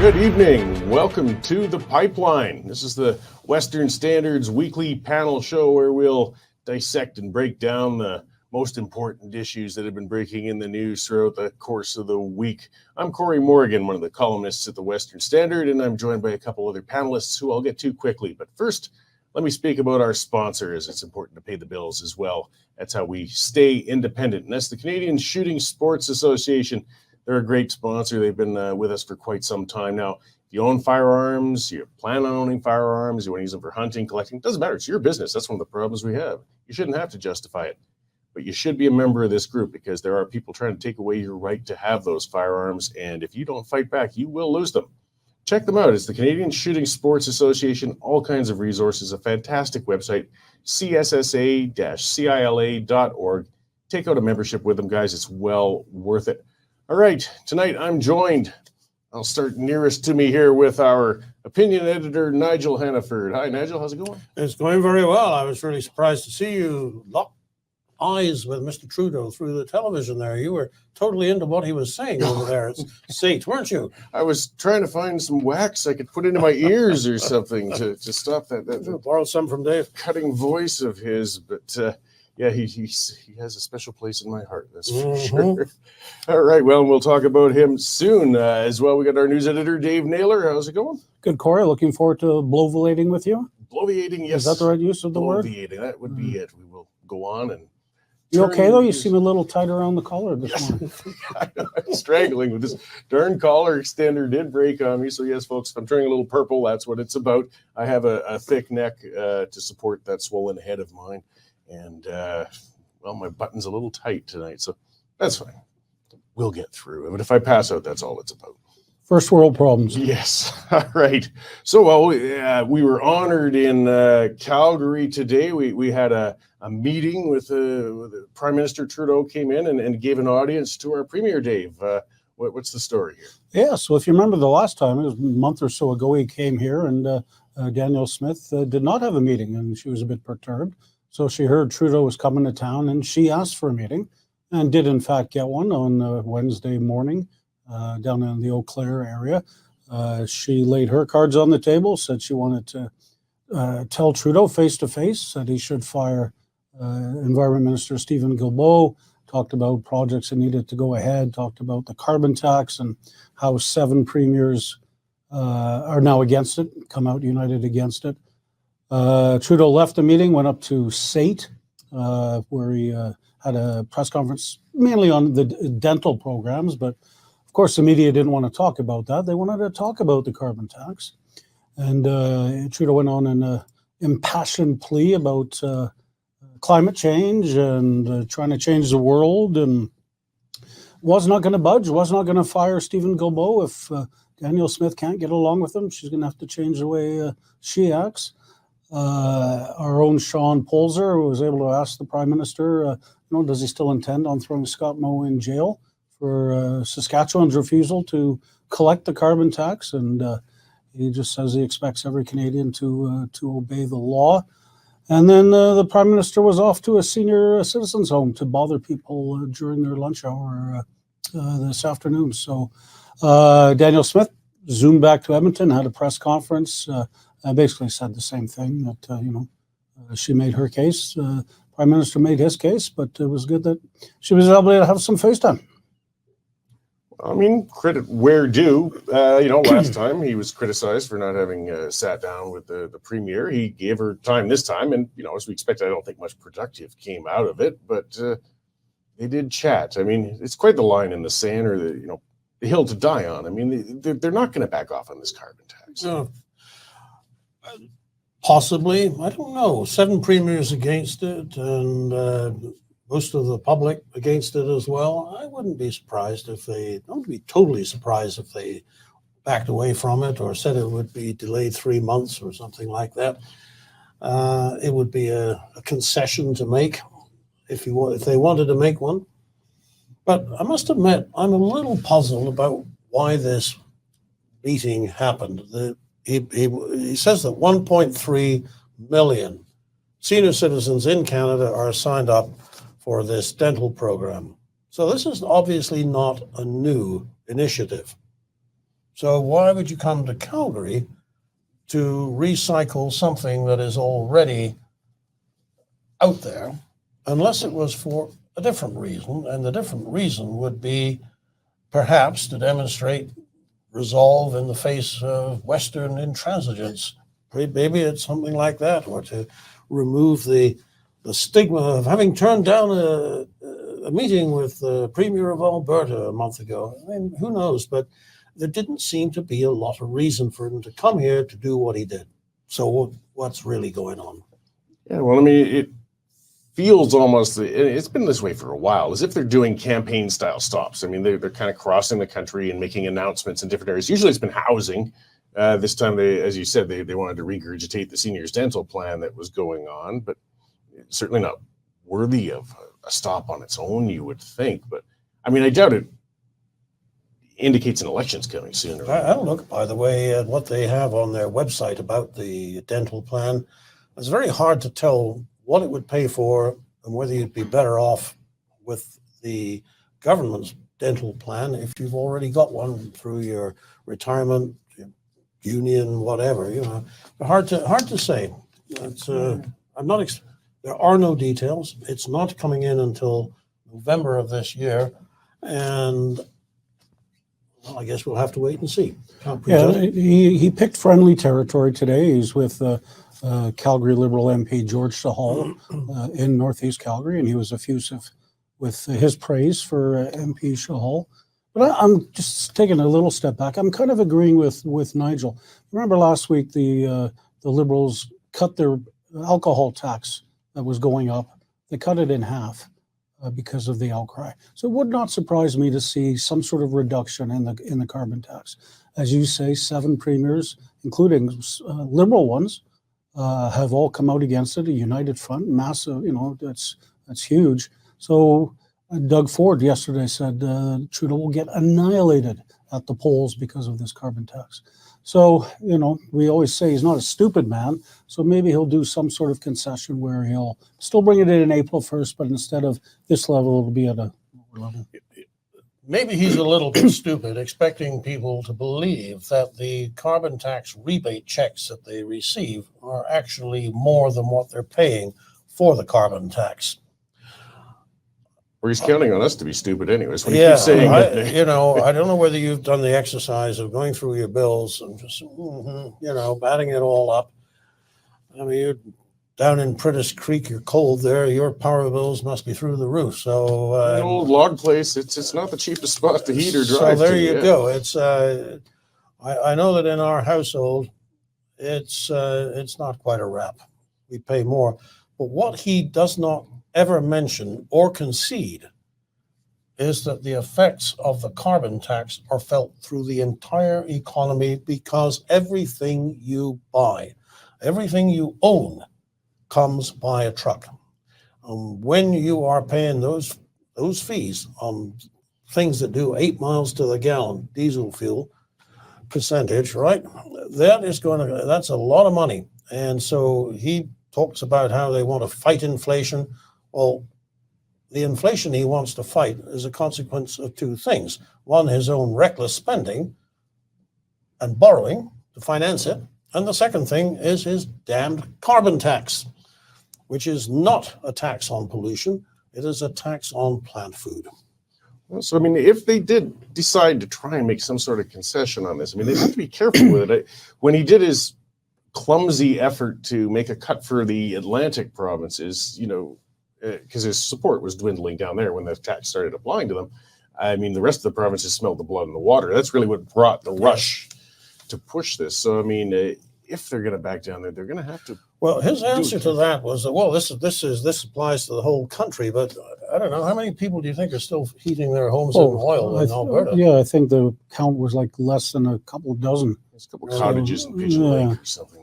Good evening. Welcome to The Pipeline. This is the Western Standard's weekly panel show where we'll dissect and break down the most important issues that have been breaking in the news throughout the course of the week. I'm Cory Morgan, one of the columnists at the Western Standard, and I'm joined by a couple other panelists who I'll get to quickly. But first, let me speak about our sponsor, as it's important to pay the bills as well. That's how we stay independent, and that's the Canadian Shooting Sports Association. They're a great sponsor. They've been with us for quite some time now. If you own firearms, you plan on owning firearms, you want to use them for hunting, collecting, it doesn't matter. It's your business. That's one of the problems we have. You shouldn't have to justify it. But you should be a member of this group because there are people trying to take away your right to have those firearms. And if you don't fight back, you will lose them. Check them out. It's the Canadian Shooting Sports Association. All kinds of resources. A fantastic website, cssa-cila.org. Take out a membership with them, guys. It's well worth it. All right, tonight I'm joined, I'll start nearest to me here with our opinion editor, Nigel Hannaford. Hi, Nigel, how's it going? It's going very well. I was really surprised to see you lock eyes with Mr. Trudeau through the television there. You were totally into what he was saying over there at SAIT, weren't you? I was trying to find some wax I could put into my ears or something to stop that Borrowed some from Dave. Cutting voice of his, but yeah, he has a special place in my heart, that's for sure. All right, well, we'll talk about him soon as well. We got our news editor, Dave Naylor. How's it going? Good, Cory. Looking forward to bloviating with you. Bloviating, yes. Is that the right use of the word? Bloviating, that would be it. We will go on and... You okay, though? You seem a little tight around the collar this morning. I'm struggling with this darn collar extender. Did break on me. So, yes, folks, if I'm turning a little purple, that's what it's about. I have a thick neck to support that swollen head of mine. And, well, my button's a little tight tonight, so that's fine. We'll get through. But if I pass out, that's all it's about. First world problems. Yes. All right. So, well, we were honored in Calgary today. We had a meeting with Prime Minister Trudeau came in and gave an audience to our Premier, Dave. What's the story here? Yeah, so if you remember the last time, it was a month or so ago, he came here and Danielle Smith did not have a meeting and she was a bit perturbed. So she heard Trudeau was coming to town and she asked for a meeting and did in fact get one on Wednesday morning down in the Eau Claire area. She laid her cards on the table, said she wanted to tell Trudeau face-to-face that he should fire Environment Minister Stephen Guilbeault, talked about projects that needed to go ahead, talked about the carbon tax and how 7 premiers are now against it, come out united against it. Trudeau left the meeting, went up to SAIT, where he had a press conference mainly on the dental programs, but of course the media didn't want to talk about that. They wanted to talk about the carbon tax. And Trudeau went on an impassioned plea about climate change and trying to change the world, and was not going to budge, was not going to fire Stephen Guilbeault. If Danielle Smith can't get along with him, she's going to have to change the way she acts. Our own Sean Polzer was able to ask the Prime Minister, does he still intend on throwing Scott Moe in jail for Saskatchewan's refusal to collect the carbon tax? And he just says he expects every Canadian to obey the law. And then the Prime Minister was off to a senior citizens home to bother people during their lunch hour this afternoon. So Danielle Smith zoomed back to Edmonton, had a press conference, basically said the same thing, that, she made her case. Prime Minister made his case, but it was good that she was able to have some face time. I mean, credit where due. Last time he was criticized for not having sat down with the Premier. He gave her time this time, and, as we expected, I don't think much productive came out of it, but they did chat. I mean, it's quite the line in the sand, or the hill to die on. I mean, they're not going to back off on this carbon tax. No. Possibly, I don't know. 7 premiers against it, and most of the public against it as well. I wouldn't be surprised I wouldn't be totally surprised if they backed away from it or said it would be delayed 3 months or something like that. It would be a concession to make if they wanted to make one. But I must admit, I'm a little puzzled about why this meeting happened. He says that 1.3 million senior citizens in Canada are signed up for this dental program. So this is obviously not a new initiative. So why would you come to Calgary to recycle something that is already out there, unless it was for a different reason? And the different reason would be perhaps to demonstrate resolve in the face of Western intransigence. Maybe it's something like that, or to remove the stigma of having turned down a meeting with the Premier of Alberta a month ago. I mean, who knows? But there didn't seem to be a lot of reason for him to come here to do what he did. So what's really going on? Yeah, well, I mean, it feels almost, it's been this way for a while, as if they're doing campaign style stops. I mean, they're kind of crossing the country and making announcements in different areas. Usually it's been housing. This time, as you said, they wanted to regurgitate the seniors dental plan that was going on, but certainly not worthy of a stop on its own, you would think. But I mean, I doubt it indicates an election's coming soon. I look, by the way, at what they have on their website about the dental plan. It's very hard to tell what it would pay for and whether you'd be better off with the government's dental plan if you've already got one through your retirement, your union, whatever. You know, hard to say. It's I'm not. There are no details. It's not coming in until November of this year, and well, I guess we'll have to wait and see. Yeah, he picked friendly territory today. He's with Calgary Liberal MP George Sahal in Northeast Calgary, and he was effusive with his praise for MP Sahal. But I'm just taking a little step back. I'm kind of agreeing with Nigel. Remember last week the Liberals cut their alcohol tax that was going up. They cut it in half because of the outcry. So it would not surprise me to see some sort of reduction in the carbon tax. As you say, 7 premiers, including Liberal ones, have all come out against it. A united front, massive. You know, that's huge. So Doug Ford yesterday said Trudeau will get annihilated at the polls because of this carbon tax. So, you know, we always say he's not a stupid man. So maybe he'll do some sort of concession where he'll still bring it in April 1st, but instead of this level, it'll be at a lower level. Maybe he's a little bit stupid, expecting people to believe that the carbon tax rebate checks that they receive are actually more than what they're paying for the carbon tax. Or he's counting on us to be stupid anyways. When he keeps saying you know, I don't know whether you've done the exercise of going through your bills and just, you know, batting it all up. I mean, you're down in Prentice Creek, you're cold there. Your power bills must be through the roof. So an old log place, it's not the cheapest spot to heat or drive. So there you go. It's I know that in our household, it's not quite a wrap. We pay more, but what he does not ever mention or concede is that the effects of the carbon tax are felt through the entire economy, because everything you buy, everything you own comes by a truck. When you are paying those fees on things that do 8 miles to the gallon diesel fuel percentage, right? That's a lot of money. And so he talks about how they want to fight inflation. Well, the inflation he wants to fight is a consequence of 2 things. One, his own reckless spending and borrowing to finance it. And the second thing is his damned carbon tax, which is not a tax on pollution. It is a tax on plant food. Well, so, I mean, if they did decide to try and make some sort of concession on this, I mean, they have to be careful with it. When he did his clumsy effort to make a cut for the Atlantic provinces, you know, because his support was dwindling down there when the tax started applying to them. I mean, the rest of the provinces smelled the blood in the water. That's really what brought the rush to push this. So, I mean, if they're going to back down there, they're going to have to. Well, his answer to that was that, well, this applies to the whole country, but I don't know, how many people do you think are still heating their homes in oil in Alberta? Yeah, I think the count was like less than a couple dozen. There's a couple of cottages in Pigeon Lake or something.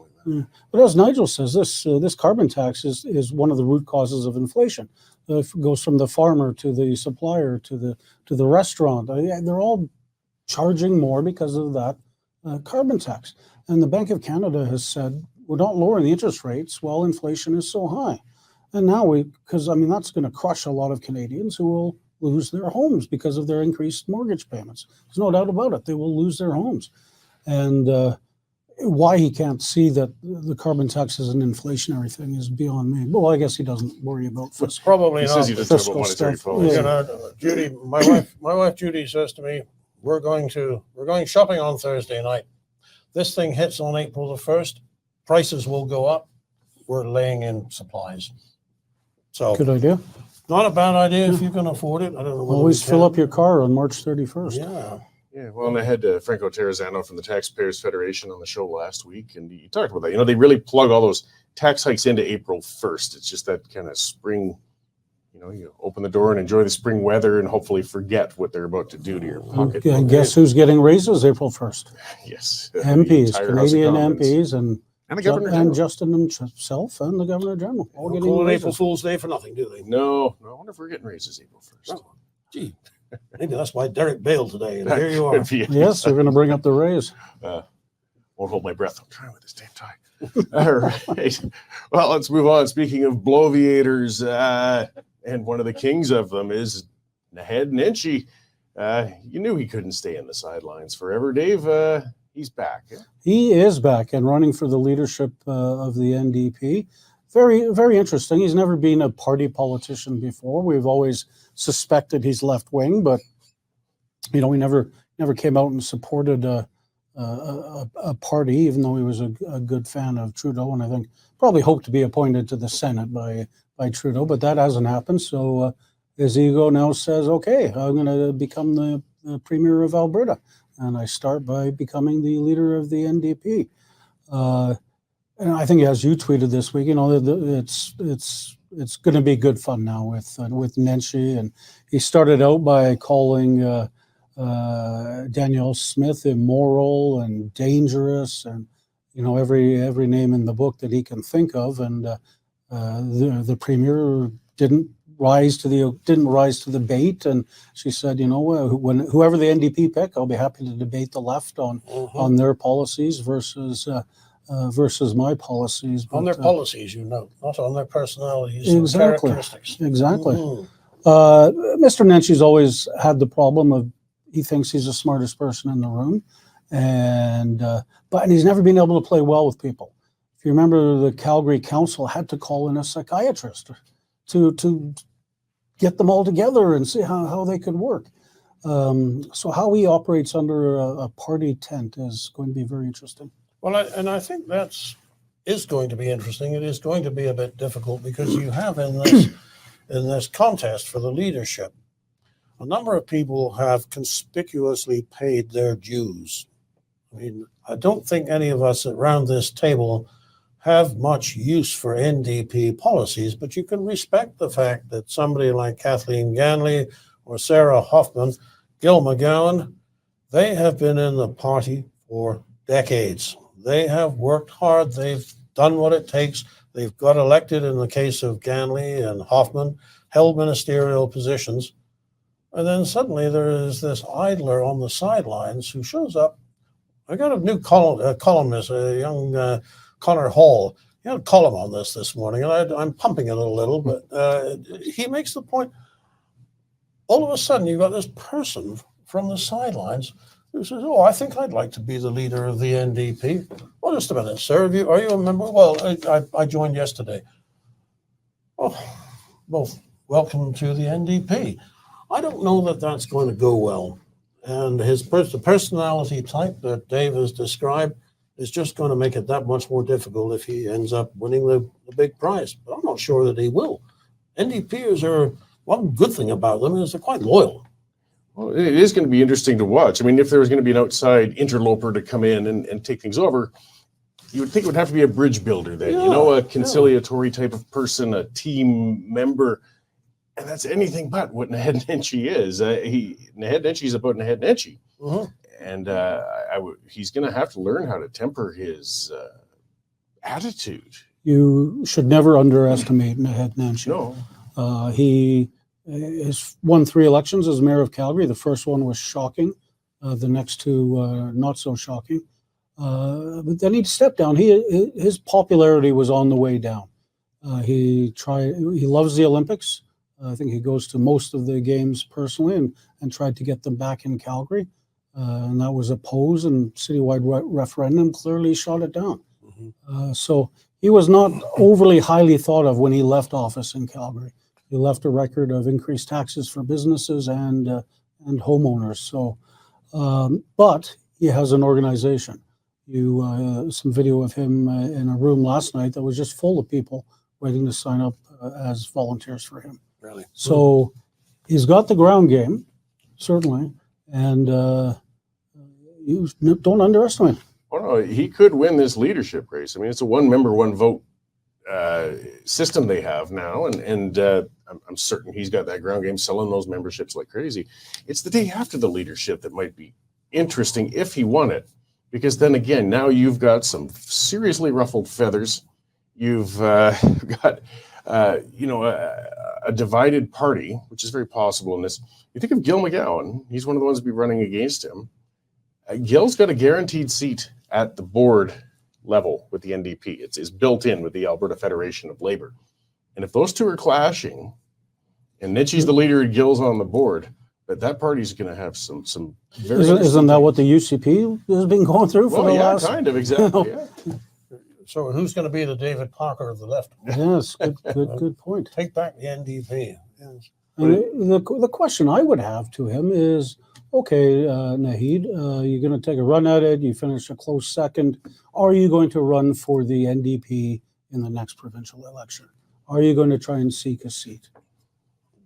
But as Nigel says, this carbon tax is one of the root causes of inflation. It goes from the farmer to the supplier to the restaurant. They're all charging more because of that carbon tax. And the Bank of Canada has said, we're not lowering the interest rates while inflation is so high. And now because I mean, that's going to crush a lot of Canadians who will lose their homes because of their increased mortgage payments. There's no doubt about it. They will lose their homes. And why he can't see that the carbon tax is an inflationary thing is beyond me. Well, I guess he doesn't worry about It's probably He not. says he doesn't have a fiscal monetary stuff. policy. Yeah. Judy, my wife Judy says to me, we're going shopping on Thursday night. This thing hits on April the 1st. Prices will go up. We're laying in supplies. So Good idea. not a bad idea if you can afford it. I don't know. whether Always we fill can. up your car on March 31st. Yeah. Yeah, well, and I had Franco Terrazzano from the Taxpayers Federation on the show last week, and he talked about that. You know, they really plug all those tax hikes into April 1st. It's just that kind of spring, you know, you open the door and enjoy the spring weather and hopefully forget what they're about to do to your pocket. And guess who's getting raises April 1st? Yes. MPs, entire House of Canadian Commons. MPs, and And the Governor General. Justin himself and the Governor General. All Don't getting call it raises. April Fool's Day for nothing, do they? No, I wonder if we're getting raises April 1st. Oh, gee, maybe that's why Derek bailed today. And here you are. Could be it. Yes, they're going to bring up the raise. Won't hold my breath. I'm trying with this damn tie. All right. Well, let's move on. Speaking of bloviators, and one of the kings of them is Nigel Nenshi. You knew he couldn't stay in the sidelines forever, Dave. He's back. Yeah? He is back and running for the leadership of the NDP. Very, very interesting. He's never been a party politician before. We've always suspected he's left wing, but you know, he never came out and supported a party, even though he was a good fan of Trudeau, and I think probably hoped to be appointed to the Senate by Trudeau, but that hasn't happened. So his ego now says, "Okay, I'm going to become the Premier of Alberta." And I start by becoming the leader of the NDP. And I think, as you tweeted this week, you know, it's going to be good fun now with Nenshi. And he started out by calling Danielle Smith immoral and dangerous, and you know, every name in the book that he can think of. And the Premier didn't rise to the bait, and she said, you know, whoever the NDP pick, I'll be happy to debate the left on their policies versus my policies. On their policies, you know, not on their personalities Exactly. and characteristics. Exactly. Mm-hmm. Mr. Nenshi's always had the problem of he thinks he's the smartest person in the room, but he's never been able to play well with people. If you remember, the Calgary Council had to call in a psychiatrist to get them all together and see how they could work. So how he operates under a party tent is going to be very interesting. Well, I think is going to be interesting. It is going to be a bit difficult because you have in this contest for the leadership, a number of people have conspicuously paid their dues. I mean, I don't think any of us around this table have much use for NDP policies, but you can respect the fact that somebody like Kathleen Ganley or Sarah Hoffman, Gil McGowan, they have been in the party for decades. They have worked hard. They've done what it takes. They've got elected in the case of Ganley and Hoffman, held ministerial positions. And then suddenly there is this idler on the sidelines who shows up. I got a new columnist, a young Connor Hall. He had a column on this morning, and I'm pumping it a little, but he makes the point. All of a sudden, you've got this person from the sidelines who says, "Oh, I think I'd like to be the leader of the NDP." Well, just a minute, sir. Are you a member? Well, I joined yesterday. Oh, well, welcome to the NDP. I don't know that that's going to go well. And the personality type that Dave has described is just going to make it that much more difficult if he ends up winning the big prize. But I'm not sure that he will. NDPers are, one good thing about them is they're quite loyal. Well, it is going to be interesting to watch. I mean, if there was going to be an outside interloper to come in and take things over, you would think it would have to be a bridge builder then, you know, a conciliatory type of person, a team member. And that's anything but what Nigel Nenshi is. Nigel Nenshi is about Nigel Nenshi. Mm-hmm. And he's going to have to learn how to temper his attitude. You should never underestimate Nigel Nenshi. No. He has won 3 elections as mayor of Calgary. The first one was shocking. The next 2 not so shocking. But then he stepped down. His popularity was on the way down. He loves the Olympics. I think he goes to most of the games personally and tried to get them back in Calgary. and that was opposed, and citywide referendum clearly shot it down. So he was not overly highly thought of when he left office in Calgary. He left a record of increased taxes for businesses and homeowners. So, but he has an organization. Some video of him in a room last night that was just full of people waiting to sign up as volunteers for him. Really? So he's got the ground game, certainly, and you don't underestimate him. Oh no, he could win this leadership race. I mean, it's a one member, one vote system they have now, and I'm certain he's got that ground game, selling those memberships like crazy. It's the day after the leadership that might be interesting if he won it, because then again, now you've got some seriously ruffled feathers. You've got a divided party, which is very possible in this. You think of Gil McGowan; he's one of the ones to be running against him. Gil's got a guaranteed seat at the board level with the NDP. It's built in with the Alberta Federation of Labor. And if those two are clashing, and Nenshi's the leader and Gil's on the board, that party's going to have some very... Isn't that what the UCP has been going through for the last... kind of, exactly, yeah. So who's going to be the David Parker of the left? Yes, good point. Take back the NDP. Yes. And the question I would have to him is, okay, MAiD, you're going to take a run at it. You finish a close second. Are you going to run for the NDP in the next provincial election? Are you going to try and seek a seat?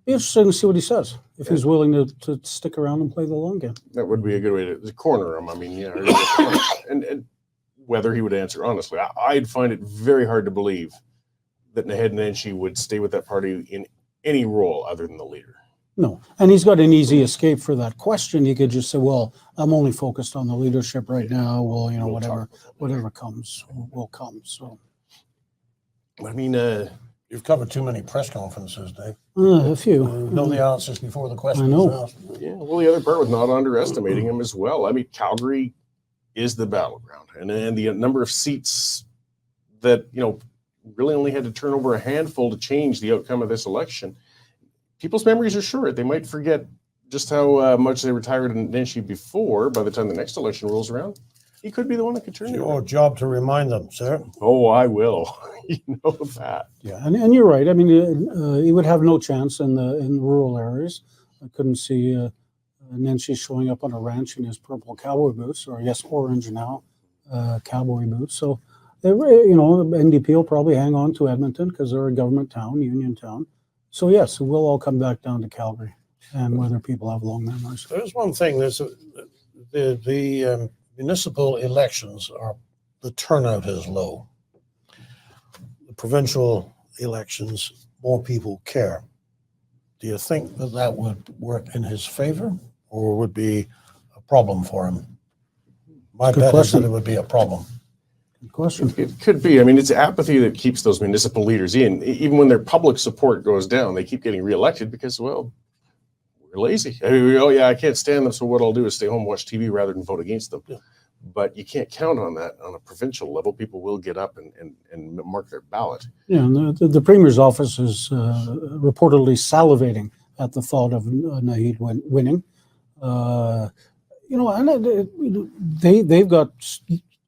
Be interesting to see what he says, if he's willing to stick around and play the long game. That would be a good way to corner him. I mean, yeah, and whether he would answer, honestly, I'd find it very hard to believe that Nenshi would stay with that party in any role other than the leader. No, and he's got an easy escape for that question. He could just say, well, I'm only focused on the leadership right now. Well, whatever comes will come. So, I mean, you've covered too many press conferences, Dave. A few. Know the answers before the question I know. is asked. yeah, well, the other part was not underestimating him as well. I mean, Calgary is the battleground, and the number of seats that, really only had to turn over a handful to change the outcome of this election. People's memories are short. They might forget just how much they retired in Nenshi before. By the time the next election rolls around, he could be the one that could turn It's it. your job to remind them, sir. Oh, I will. You know that. Yeah, and you're right. I mean, he would have no chance in the rural areas. I couldn't see Nenshi showing up on a ranch in his purple cowboy boots, or yes, orange now, cowboy boots. So, NDP will probably hang on to Edmonton because they're a government town, union town. So yes, we'll all come back down to Calgary, and whether people have long memories. There's one thing. There's the municipal elections the turnout is low. The provincial elections, more people care. Do you think that would work in his favor, or would be a problem for him? My bet is that it would be a problem. Good question. It could be. I mean, it's apathy that keeps those municipal leaders in. Even when their public support goes down, they keep getting reelected because, well, we're lazy. I mean, I can't stand them, so what I'll do is stay home, watch TV rather than vote against them. Yeah. But you can't count on that on a provincial level. People will get up and mark their ballot. Yeah, and the Premier's office is reportedly salivating at the thought of MAiD winning. They've got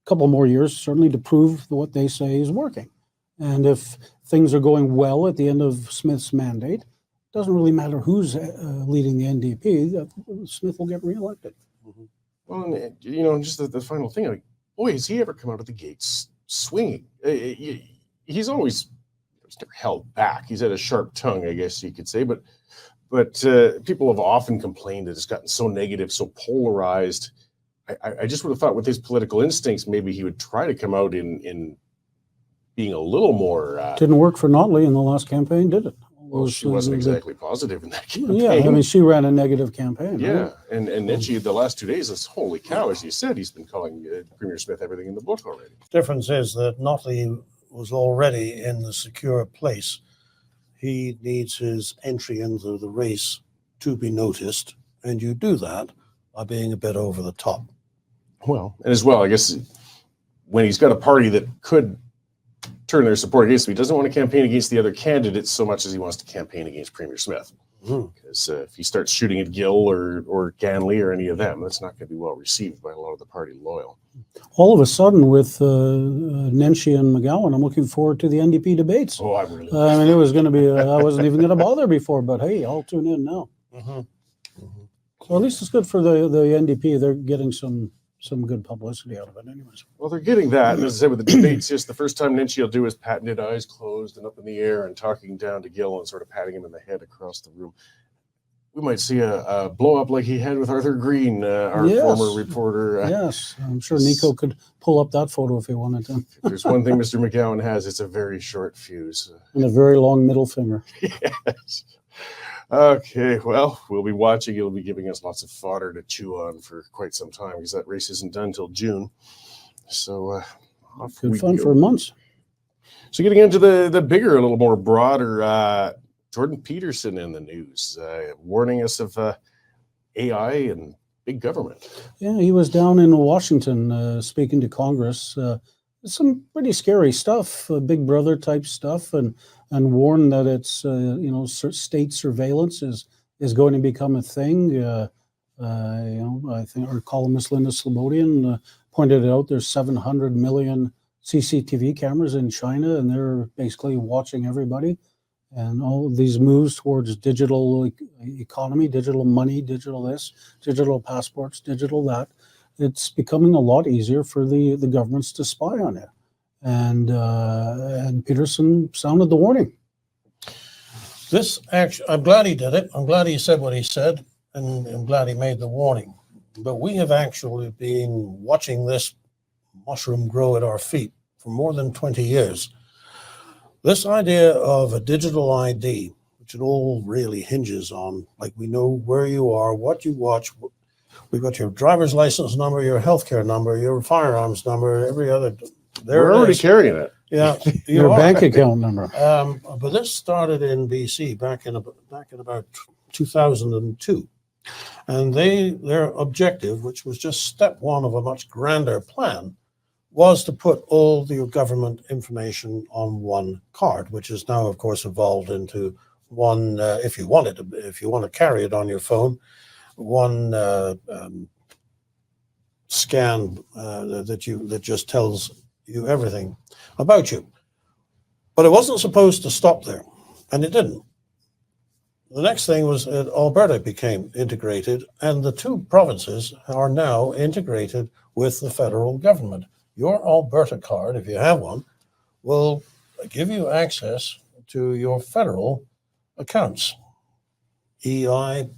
couple more years certainly to prove what they say is working. And if things are going well at the end of Smith's mandate, it doesn't really matter who's leading the NDP, Smith will get reelected. Mm-hmm. Well, and, just the final thing, like, boy, has he ever come out of the gates swinging. He's always never held back. He's had a sharp tongue, I guess you could say, but people have often complained that it's gotten so negative, so polarized. I just would have thought with his political instincts, maybe he would try to come out in being a little more... Didn't work for Notley in the last campaign, did it? Well, she wasn't exactly positive in that campaign. Yeah, I mean, she ran a negative campaign. Yeah, right? and then the last 2 days, it's holy cow, as you said, he's been calling Premier Smith everything in the book already. The difference is that Notley was already in the secure place. He needs his entry into the race to be noticed, and you do that by being a bit over the top. Well, and as well, I guess when he's got a party that could turn their support against him, he doesn't want to campaign against the other candidates so much as he wants to campaign against Premier Smith. Because if he starts shooting at Gill or Ganley or any of them, that's not going to be well received by a lot of the party loyal. All of a sudden, with Nenshi and McGowan, I'm looking forward to the NDP debates. Oh, I'm really. I mean, it was going to be. I wasn't even going to bother before, but hey, I'll tune in now. So at least it's good for the NDP. They're getting some good publicity out of it, anyways. Well, they're getting that. And as I said, with the debates, just the first time Nenshi will do his patented eyes closed and up in the air and talking down to Gill and sort of patting him in the head across the room. We might see a blow up like he had with Arthur Green, our former reporter. Yes, I'm sure Nico could pull up that photo if he wanted to. If there's one thing Mr. McGowan has, it's a very short fuse. And a very long middle finger. Yes. Okay, well, we'll be watching. He'll be giving us lots of fodder to chew on for quite some time because that race isn't done till June. So, good fun for months. So, getting into the bigger, a little more broader, Jordan Peterson in the news, warning us of AI and big government. Yeah, he was down in Washington speaking to Congress. Some pretty scary stuff, Big Brother type stuff, and warned that it's state surveillance is going to become a thing. I think our columnist Linda Slobodian pointed out there's 700 million CCTV cameras in China, and they're basically watching everybody. And all of these moves towards digital economy, digital money, digital this, digital passports, digital that, it's becoming a lot easier for the governments to spy on it. And Peterson sounded the warning. I'm glad he did it. I'm glad he said what he said, and I'm glad he made the warning. But we have actually been watching this mushroom grow at our feet for more than 20 years. This idea of a digital ID, which it all really hinges on, like we know where you are, what you watch. We've got your driver's license number, your healthcare number, your firearms number, every other. We're already carrying it. Yeah, your bank account number. But this started in BC back in about 2002, and their objective, which was just step one of a much grander plan, was to put all the government information on one card, which is now, of course, evolved into one. If you want to carry it on your phone, one scan that just tells you everything about you. But it wasn't supposed to stop there, and it didn't. The next thing was Alberta became integrated, and the two provinces are now integrated with the federal government. Your Alberta card, if you have one, will give you access to your federal accounts, EI,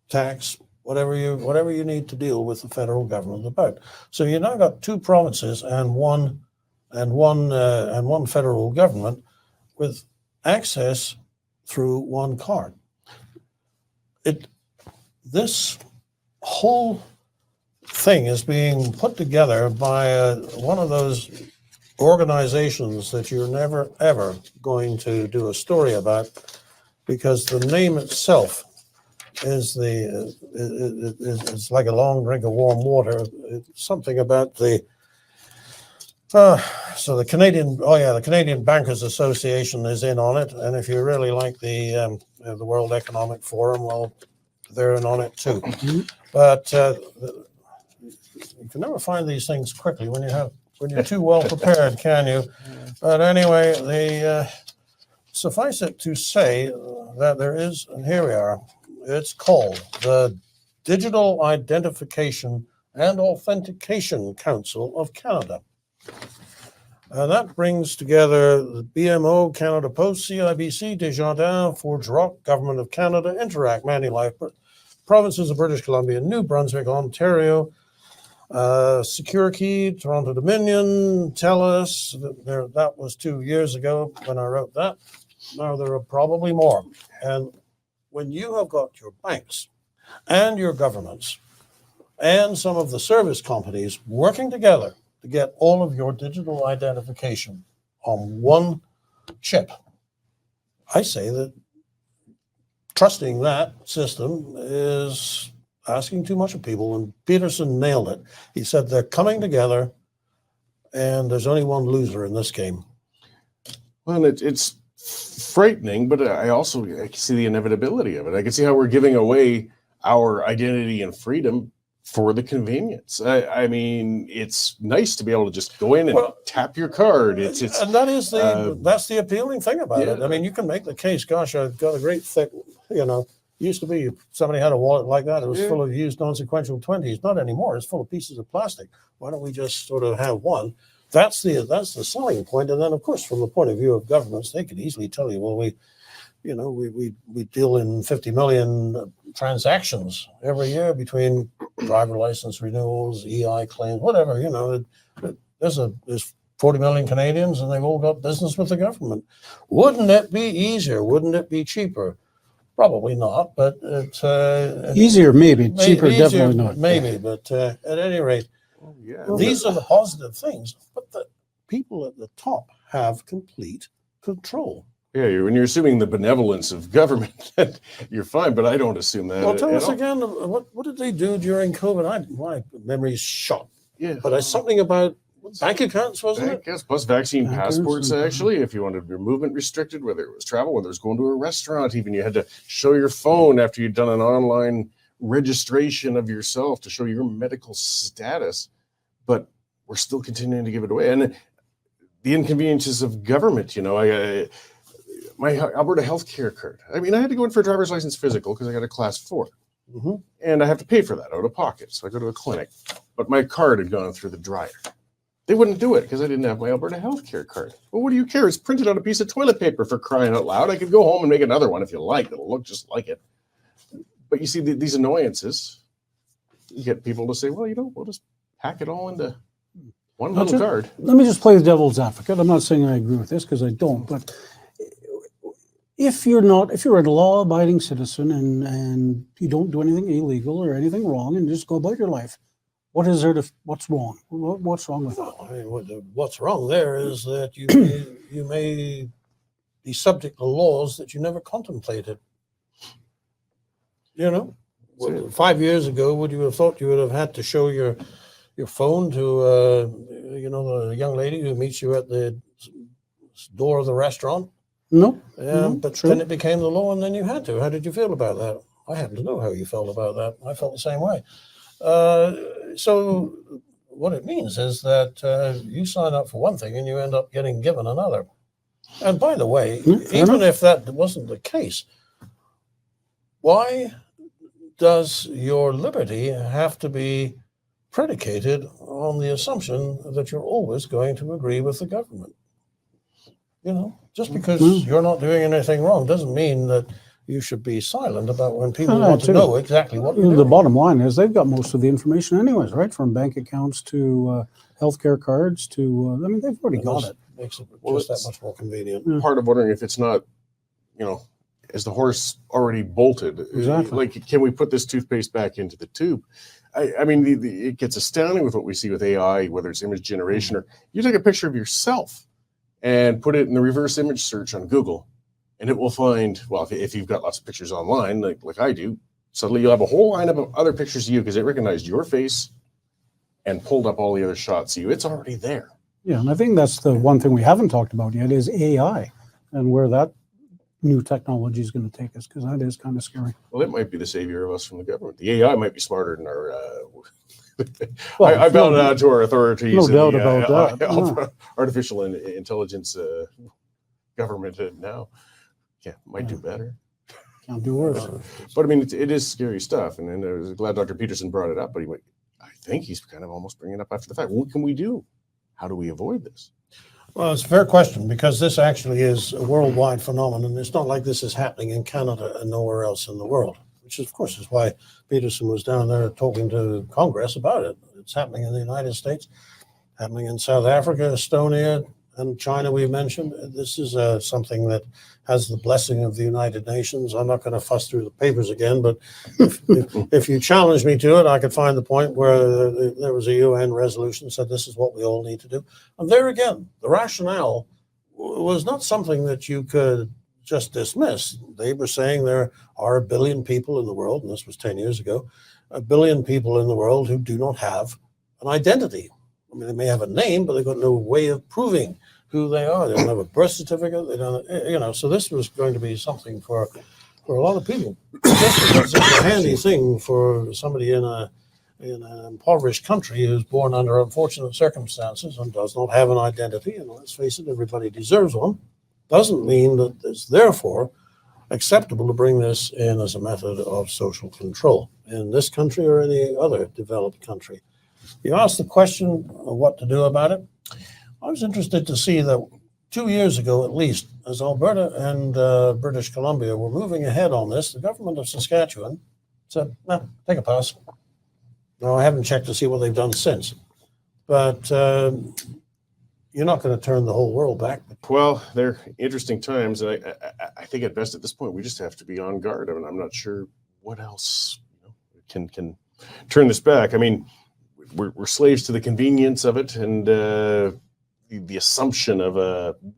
tax, whatever you need to deal with the federal government about. So you now got two provinces and one federal government with access through one card. This whole thing is being put together by one of those organizations that you're never ever going to do a story about, because the name itself is like a long drink of warm water. It's something about the Canadian Bankers Association is in on it, and if you really like the World Economic Forum, well, they're in on it too. But you can never find these things quickly when you're too well prepared, can you? But anyway, suffice it to say that there is, and here we are. It's called the Digital Identification and Authentication Council of Canada. And that brings together the BMO, Canada Post, CIBC, Desjardins, Forge Rock, Government of Canada, Interact, Manulife, provinces of British Columbia, New Brunswick, Ontario, Security, Toronto Dominion, TELUS. That was 2 years ago when I wrote that. Now there are probably more. And when you have got your banks and your governments and some of the service companies working together to get all of your digital identification on one chip, I say that trusting that system is asking too much of people, and Peterson nailed it. He said they're coming together, and there's only one loser in this game. Well, it's frightening, but I can see the inevitability of it. I can see how we're giving away our identity and freedom for the convenience. I mean, it's nice to be able to just go in and tap your card. It's and that is that's the appealing thing about it. I mean, you can make the case. Gosh, I've got a great thick, used to be somebody had a wallet like that. It was full of used non-sequential 20s. Not anymore. It's full of pieces of plastic. Why don't we just sort of have one? That's the selling point. And then, of course, from the point of view of governments, they could easily tell you, well, we deal in 50 million transactions every year between driver license renewals, EI claims, whatever. There's 40 million Canadians, and they've all got business with the government. Wouldn't it be easier? Wouldn't it be cheaper? Probably not, but it's easier, maybe. Cheaper, definitely not. Maybe, but at any rate, these are the positive things. But the people at the top have complete control. Yeah, when you're assuming the benevolence of government, you're fine, but I don't assume that. Well, tell us again, what did they do during COVID? My memory's shot. Yeah. But it's something about bank accounts, wasn't it? Yes, plus vaccine passports, actually, if you wanted your movement restricted, whether it was travel, whether it was going to a restaurant, even you had to show your phone after you'd done an online registration of yourself to show your medical status. But we're still continuing to give it away. And the inconveniences of government, my Alberta healthcare card. I mean, I had to go in for a driver's license physical because I got a class 4. Mm-hmm. And I have to pay for that out of pocket. So I go to a clinic. But my card had gone through the dryer. They wouldn't do it because I didn't have my Alberta healthcare card. Well, what do you care? It's printed on a piece of toilet paper, for crying out loud. I could go home and make another one if you like. It'll look just like it. But you see, these annoyances, you get people to say, well, we'll just pack it all into one little card. Let me just play the devil's advocate. I'm not saying I agree with this because I don't, but if you're a law-abiding citizen and you don't do anything illegal or anything wrong and just go about your life, what's wrong? What's wrong with that? I mean, what's wrong there is that you may be subject to laws that you never contemplated. 5 years ago, would you have thought you would have had to show your phone to the young lady who meets you at the door of the restaurant? No. But true. Then it became the law, and then you had to. How did you feel about that? I happen to know how you felt about that. I felt the same way. So what it means is that you sign up for one thing and you end up getting given another. And by the way, even if that wasn't the case, why does your liberty have to be predicated on the assumption that you're always going to agree with the government? Just because you're not doing anything wrong doesn't mean that you should be silent about when people want to know exactly what you're doing. The bottom line is they've got most of the information anyways, right? From bank accounts to healthcare cards to, they've already got it. Makes it just that much more convenient. Part of wondering if it's not, is the horse already bolted? Exactly. Like, can we put this toothpaste back into the tube? I mean, it gets astounding with what we see with AI, whether it's image generation or you take a picture of yourself and put it in the reverse image search on Google. And it will find, well, if you've got lots of pictures online, like I do, suddenly you'll have a whole lineup of other pictures of you because it recognized your face and pulled up all the other shots of you. It's already there. Yeah, and I think that's the one thing we haven't talked about yet is AI and where that new technology is going to take us, because that is kind of scary. Well, it might be the savior of us from the government. The AI might be smarter than our... I bow down to our authorities. No doubt about that. Artificial intelligence government now. Yeah, might do better. Can't do worse. But I mean, it is scary stuff. And I was glad Dr. Peterson brought it up, but I think he's kind of almost bringing it up after the fact. What can we do? How do we avoid this? Well, it's a fair question because this actually is a worldwide phenomenon. It's not like this is happening in Canada and nowhere else in the world, which of course is why Peterson was down there talking to Congress about it. It's happening in the United States, happening in South Africa, Estonia, and China we mentioned. This is something that has the blessing of the United Nations. I'm not going to fuss through the papers again, but if you challenge me to it, I could find the point where there was a UN resolution that said this is what we all need to do. And there again, the rationale was not something that you could just dismiss. They were saying there are 1 billion people in the world, and this was 10 years ago, 1 billion people in the world who do not have an identity. I mean, they may have a name, but they've got no way of proving who they are. They don't have a birth certificate. They don't, so this was going to be something for a lot of people. Just because it's a handy thing for somebody in an impoverished country who's born under unfortunate circumstances and does not have an identity, and let's face it, everybody deserves one, doesn't mean that it's therefore acceptable to bring this in as a method of social control in this country or any other developed country. You asked the question of what to do about it. I was interested to see that 2 years ago, at least, as Alberta and British Columbia were moving ahead on this, the government of Saskatchewan said, no, take a pass. No, I haven't checked to see what they've done since. But you're not going to turn the whole world back. Well, they're interesting times. And I think at best at this point, we just have to be on guard. I mean, I'm not sure what else can turn this back. I mean, we're slaves to the convenience of it and the assumption of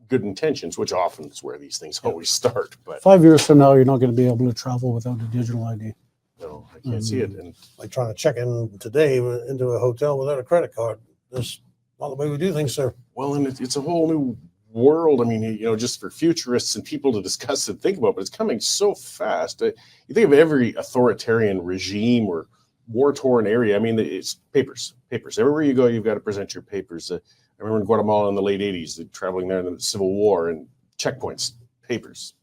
good intentions, which often is where these things always start. But 5 years from now, you're not going to be able to travel without a digital ID. No, I can't see it. And like trying to check in today into a hotel without a credit card. That's not the way we do things, sir. well, and it's a whole new world. I mean, just for futurists and people to discuss and think about, but it's coming so fast. You think of every authoritarian regime or war-torn area. I mean, it's papers. Everywhere you go, you've got to present your papers. I remember in Guatemala in the late 80s, traveling there in the Civil War and checkpoints, papers.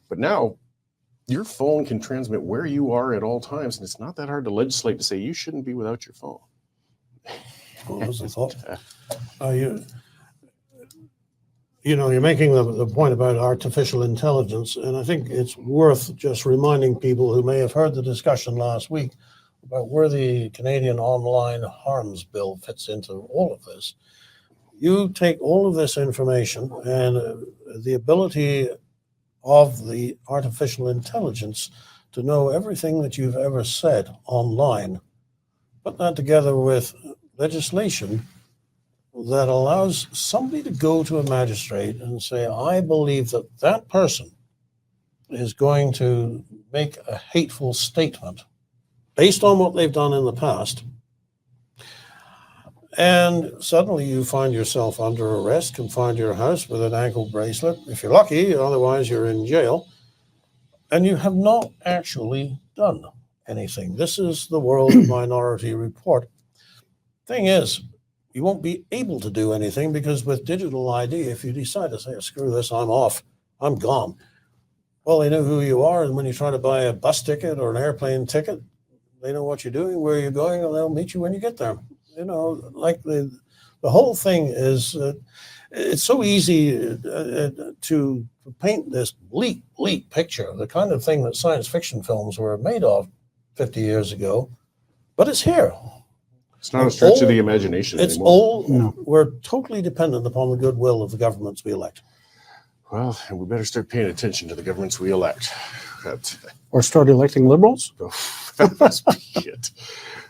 But now your phone can transmit where you are at all times, and it's not that hard to legislate to say you shouldn't be without your phone. Well, that was a thought. You're making the point about artificial intelligence, and I think it's worth just reminding people who may have heard the discussion last week about where the Canadian Online Harms Bill fits into all of this. You take all of this information and the ability of the artificial intelligence to know everything that you've ever said online, put that together with legislation that allows somebody to go to a magistrate and say, I believe that that person is going to make a hateful statement based on what they've done in the past. And suddenly you find yourself under arrest, confined to your house with an ankle bracelet, if you're lucky, otherwise you're in jail, and you have not actually done anything. This is the world of Minority Report. Thing is, you won't be able to do anything because with digital ID, if you decide to say, screw this, I'm off, I'm gone. Well, they know who you are, and when you try to buy a bus ticket or an airplane ticket, they know what you're doing, where you're going, and they'll meet you when you get there. Like the whole thing is, it's so easy to paint this bleak picture, the kind of thing that science fiction films were made of 50 years ago, but it's here. It's not a stretch of the imagination it's anymore. Old. No. We're totally dependent upon the goodwill of the governments we elect. Well, and we better start paying attention to the governments we elect. Or start electing Liberals? That must be it.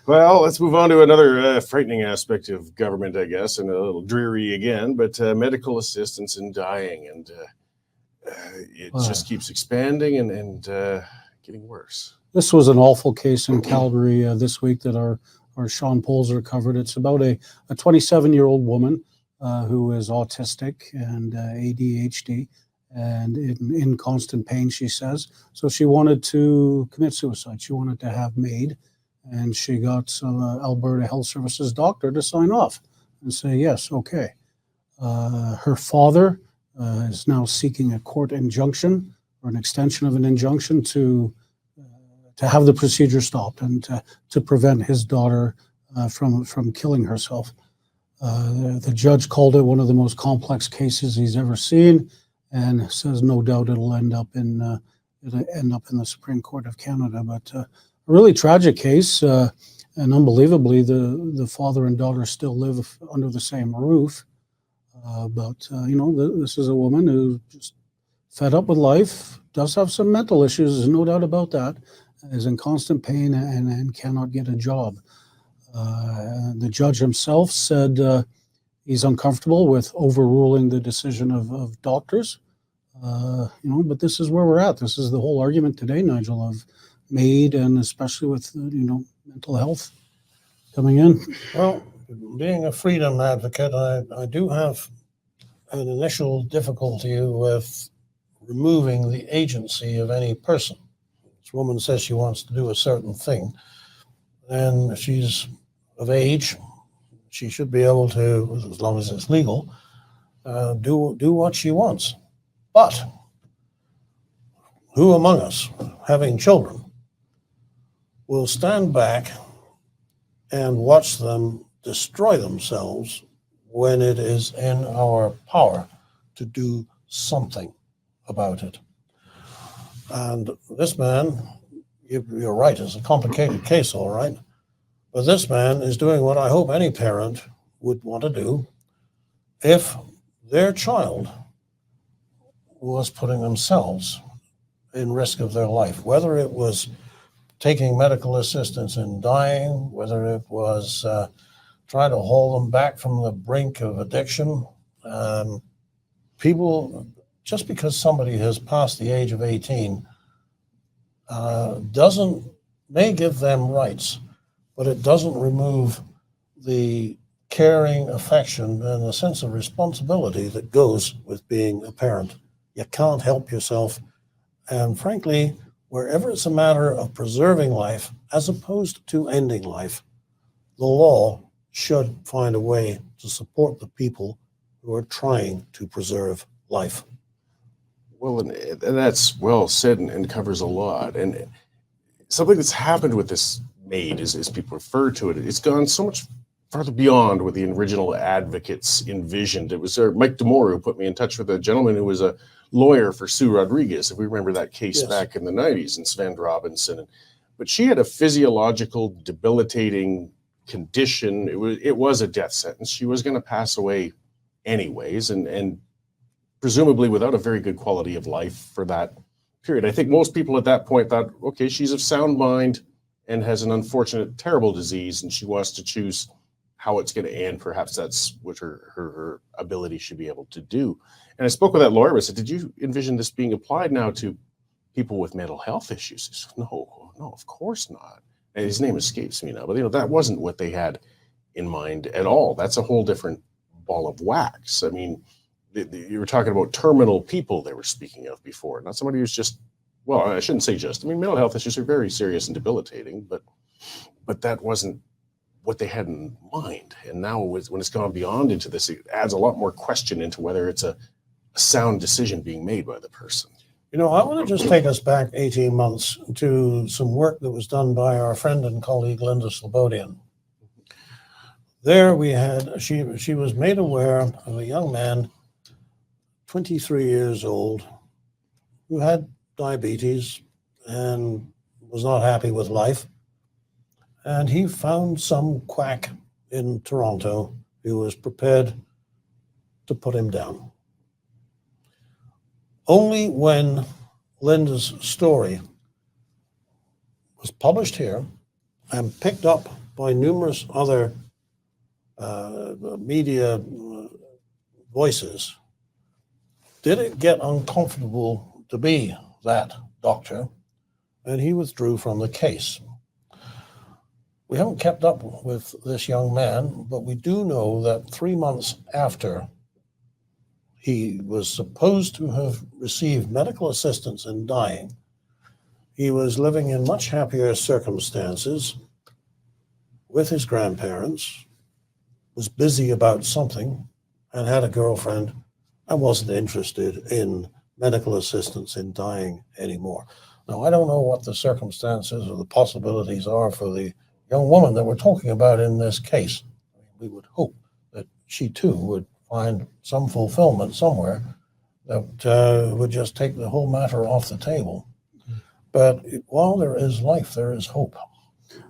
Well, let's move on to another frightening aspect of government, I guess, and a little dreary again, but medical assistance in dying. And it just keeps expanding and getting worse. This was an awful case in Calgary this week that our Sean Polzer covered. It's about a 27-year-old woman who is autistic and ADHD and in constant pain, she says. So she wanted to commit suicide. She wanted to have MAiD, and she got some Alberta Health Services doctor to sign off and say, yes, okay. Her father is now seeking a court injunction or an extension of an injunction to have the procedure stopped and to prevent his daughter from killing herself. The judge called it one of the most complex cases he's ever seen, and says no doubt it'll end up in the Supreme Court of Canada. But a really tragic case, and unbelievably, the father and daughter still live under the same roof. This is a woman who just fed up with life, does have some mental issues, there's no doubt about that, is in constant pain and cannot get a job. The judge himself said he's uncomfortable with overruling the decision of doctors, but this is where we're at. This is the whole argument today, Nigel, of MAiD, and especially with mental health coming in. Well, being a freedom advocate, I do have an initial difficulty with removing the agency of any person. This woman says she wants to do a certain thing, and she's of age. She should be able to, as long as it's legal, do what she wants. But who among us, having children, will stand back and watch them destroy themselves when it is in our power to do something about it? And this man, you're right, it's a complicated case, all right. But this man is doing what I hope any parent would want to do if their child was putting themselves in risk of their life, whether it was taking medical assistance in dying, whether it was trying to hold them back from the brink of addiction. People, just because somebody has passed the age of 18, may give them rights, but it doesn't remove the caring, affection, and a sense of responsibility that goes with being a parent. You can't help yourself. And frankly, wherever it's a matter of preserving life as opposed to ending life, the law should find a way to support the people who are trying to preserve life. Well, and that's well said and covers a lot. And something that's happened with this MAiD, as people refer to it, it's gone so much farther beyond what the original advocates envisioned. It was Mike DeMore who put me in touch with a gentleman who was a lawyer for Sue Rodriguez, if we remember that case. Yes. Back in the 90s, and Sven Robinson. But she had a physiological, debilitating condition. It was a death sentence. She was going to pass away anyways, and presumably without a very good quality of life for that period. I think most people at that point thought, okay, she's of sound mind and has an unfortunate, terrible disease, and she wants to choose how it's going to end. Perhaps that's what her ability should be able to do. And I spoke with that lawyer. I said, did you envision this being applied now to people with mental health issues? He said, no, of course not. And his name escapes me now, but that wasn't what they had in mind at all. That's a whole different ball of wax. I mean, you were talking about terminal people they were speaking of before, not somebody who's just, well, I shouldn't say just. I mean, mental health issues are very serious and debilitating, but that wasn't what they had in mind. And now when it's gone beyond into this, it adds a lot more question into whether it's a sound decision being made by the person. I want to just take us back 18 months to some work that was done by our friend and colleague Linda Slobodian. There we had, she was made aware of a young man, 23 years old, who had diabetes and was not happy with life. And he found some quack in Toronto who was prepared to put him down. Only when Linda's story was published here and picked up by numerous other media voices did it get uncomfortable to be that doctor, and he withdrew from the case. We haven't kept up with this young man, but we do know that 3 months after he was supposed to have received medical assistance in dying, he was living in much happier circumstances with his grandparents, was busy about something, and had a girlfriend, and wasn't interested in medical assistance in dying anymore. Now, I don't know what the circumstances or the possibilities are for the young woman that we're talking about in this case. We would hope that she too would find some fulfillment somewhere that would just take the whole matter off the table. But while there is life, there is hope.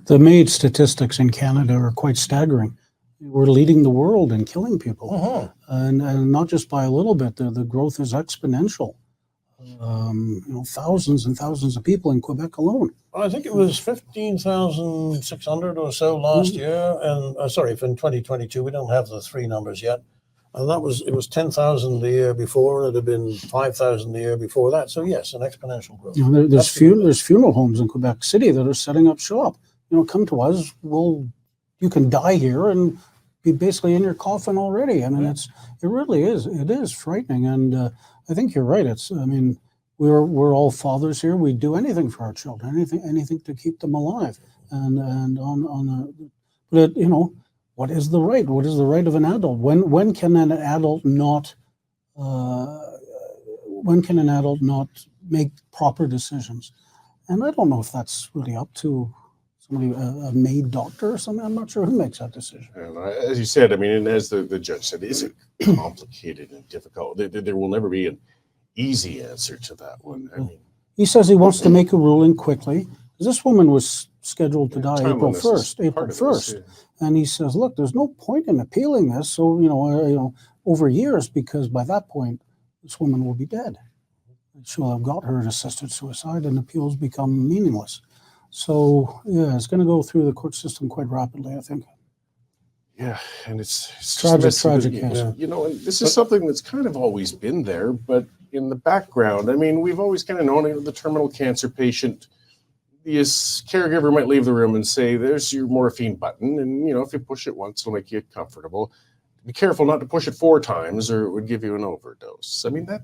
The MAiD statistics in Canada are quite staggering. We're leading the world in killing people, and not just by a little bit. The growth is exponential. Thousands and thousands of people in Quebec alone. I think it was 15,600 or so last year, and sorry, in 2022. We don't have the three numbers yet. And it was 10,000 the year before. It had been 5,000 the year before that. So yes, an exponential growth. There's funeral homes in Quebec City that are setting up shop. Come to us. You can die here, and be basically in your coffin already. I mean, it really is. It is frightening, and I think you're right. I mean, we're all fathers here. We do anything for our children, anything to keep them alive, and on the, but you know, what is the right? What is the right of an adult? When can an adult not? When can an adult not make proper decisions? And I don't know if that's really up to somebody, a MAiD doctor or something. I'm not sure who makes that decision. And as you said, I mean, and as the judge said, it's complicated and difficult. There will never be an easy answer to that one. I mean, he says he wants to make a ruling quickly. This woman was scheduled to die April timeliness 1st, is April part of this, 1st. yeah. And he says, look, there's no point in appealing this. So, you know, over years, because by that point, this woman will be dead. She'll have got her assisted suicide and appeals become meaningless. So, yeah, it's going to go through the court system quite rapidly, I think. Yeah, and it's tragic case. Yeah. You know, and this is something that's kind of always been there, but in the background, I mean, we've always kind of known the terminal cancer patient, the caregiver might leave the room and say, there's your morphine button, and, you know, if you push it once, it'll make you comfortable. Be careful not to push it 4 times or it would give you an overdose. I mean, that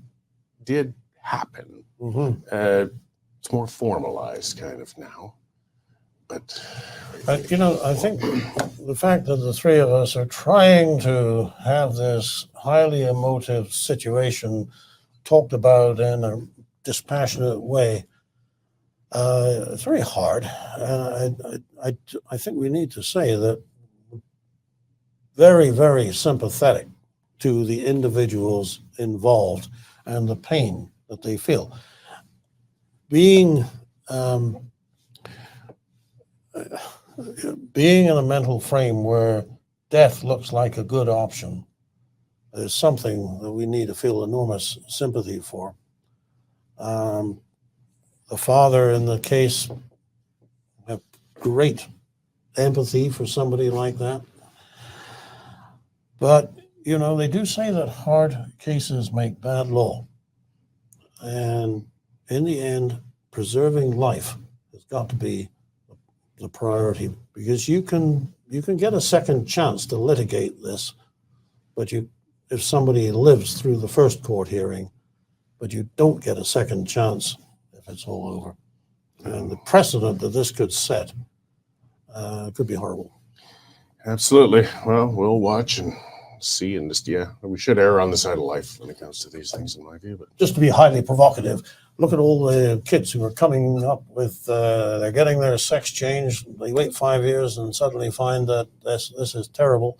did happen. It's more formalized kind of now. But you know, I think the fact that the three of us are trying to have this highly emotive situation talked about in a dispassionate way, it's very hard. And I think we need to say that very, very sympathetic to the individuals involved and the pain that they feel. Being in a mental frame where death looks like a good option is something that we need to feel enormous sympathy for. The father in the case have great empathy for somebody like that. But, you know, they do say that hard cases make bad law. And in the end, preserving life has got to be the priority, because you can get a second chance to litigate this, but if somebody lives through the first court hearing, but you don't get a second chance if it's all over. And the precedent that this could set could be horrible. absolutely. Well, we'll watch and see, and just, yeah, we should err on the side of life when it comes to these things, in my view. But Just to be highly provocative, look at all the kids who are coming up with, they're getting their sex changed. They wait 5 years and suddenly find that this is terrible.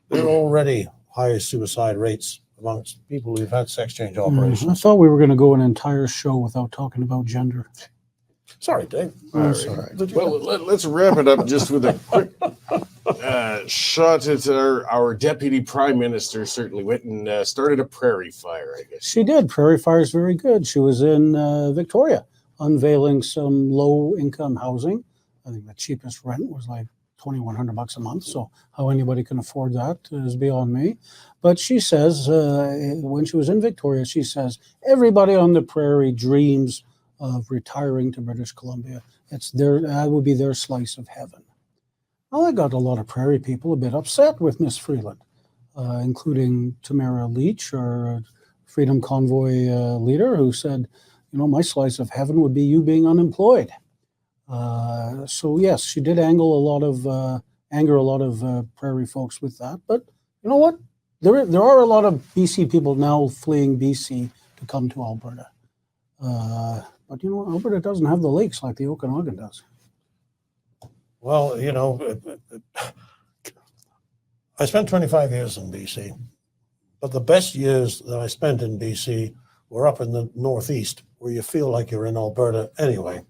There are already higher suicide rates amongst people who've had sex change operations. I thought we were going to go an entire show without talking about gender. Sorry, Dave. all right. Well, let's wrap it up just with a quick shot at our deputy prime minister. Certainly went and started a prairie fire, I guess. She did. Prairie Fire is very good. She was in Victoria unveiling some low-income housing. I think the cheapest rent was like $2,100 a month. So how anybody can afford that is beyond me. But she says, when she was in Victoria, she says, everybody on the prairie dreams of retiring to British Columbia. That would be their slice of heaven. Well, I got a lot of prairie people a bit upset with Miss Freeland, including Tamara Leach, our Freedom Convoy leader, who said, you know, my slice of heaven would be you being unemployed. So yes, she did anger a lot of prairie folks with that. But you know what? There are a lot of BC people now fleeing BC to come to Alberta. But you know, Alberta doesn't have the lakes like the Okanagan does. Well, you know, I spent 25 years in BC, but the best years that I spent in BC were up in the northeast, where you feel like you're in Alberta anyway.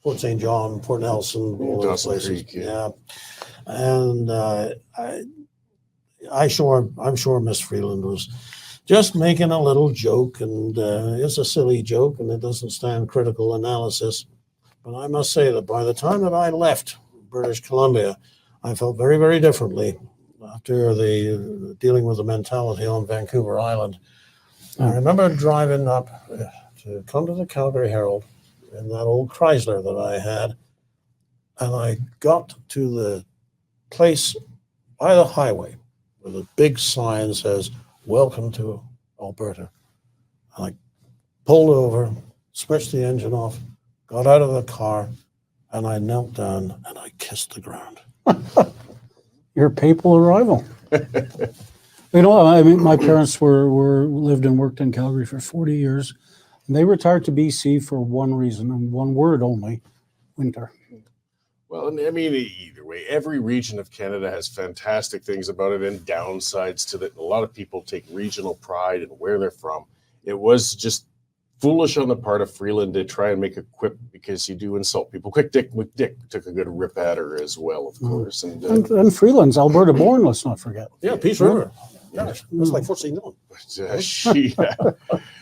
Fort St. John, Port Nelson, all those Dawson places. Creek, yeah. And I'm sure Miss Freeland was just making a little joke, and it's a silly joke, and it doesn't stand critical analysis. But I must say that by the time that I left British Columbia, I felt very, very differently after the dealing with the mentality on Vancouver Island. I remember driving up to come to the Calgary Herald in that old Chrysler that I had, and I got to the place by the highway with a big sign that says, "Welcome to Alberta." And I pulled over, switched the engine off, got out of the car, and I knelt down and I kissed the ground. Your papal arrival. You know, I mean, my parents lived and worked in Calgary for 40 years. And they retired to BC for one reason and one word only: winter. Well, and I mean, either way, every region of Canada has fantastic things about it and downsides to it. A lot of people take regional pride in where they're from. It was just foolish on the part of Freeland to try and make a quip, because you do insult people. Quick Dick McDick took a good rip at her as well, of course. And Freeland's Alberta born, let's not forget. Yeah, Peace River. Gosh, that's like 14 known. But she,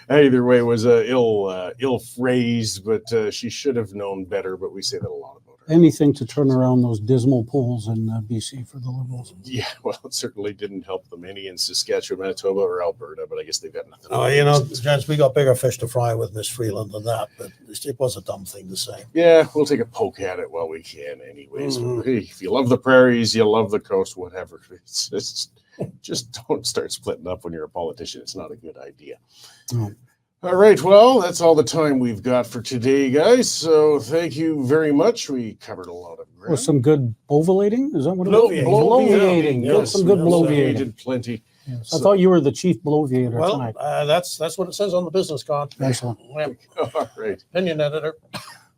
either way, was ill phrased, but she should have known better. But we say that a lot about her. Anything to turn around those dismal polls in BC for the Liberals. Yeah, well, it certainly didn't help them any in Saskatchewan, Manitoba, or Alberta, but I guess they've got nothing. Oh, you know, gents, we got bigger fish to fry with Miss Freeland than that, but it was a dumb thing to say. Yeah, we'll take a poke at it while we can anyways. But, hey, if you love the prairies, you love the coast, whatever. It's just don't start splitting up when you're a politician. It's not a good idea. Mm. All right, well, that's all the time we've got for today, guys. So thank you very much. We covered a lot of ground. With some good bovulating? Is that what it was? Bloviating. Bloviating. Yes, Some good we bloviating. did plenty. Yes. I thought you were the chief bloviator Well, tonight. that's what it says on the business card. Excellent. Yep. All right. Opinion editor.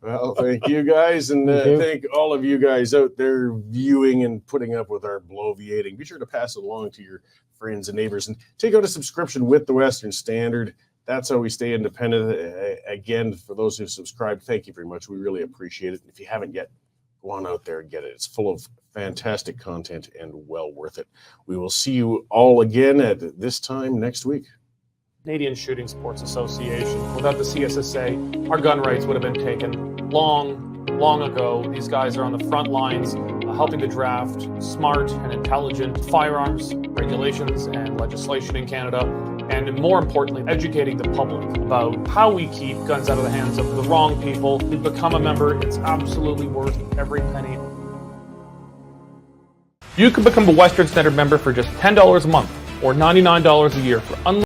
Well, thank you guys, and Thank you. thank all of you guys out there viewing and putting up with our bloviating. Be sure to pass it along to your friends and neighbors, and take out a subscription with the Western Standard. That's how we stay independent. Again, for those who subscribed, thank you very much. We really appreciate it. If you haven't yet, go on out there and get it. It's full of fantastic content and well worth it. We will see you all again at this time next week. Canadian Shooting Sports Association. Without the CSSA, our gun rights would have been taken long ago. These guys are on the front lines helping to draft smart and intelligent firearms regulations and legislation in Canada, and more importantly, educating the public about how we keep guns out of the hands of the wrong people. To become a member, it's absolutely worth every penny. You can become a Western Standard member for just $10 a month or $99 a year for unlimited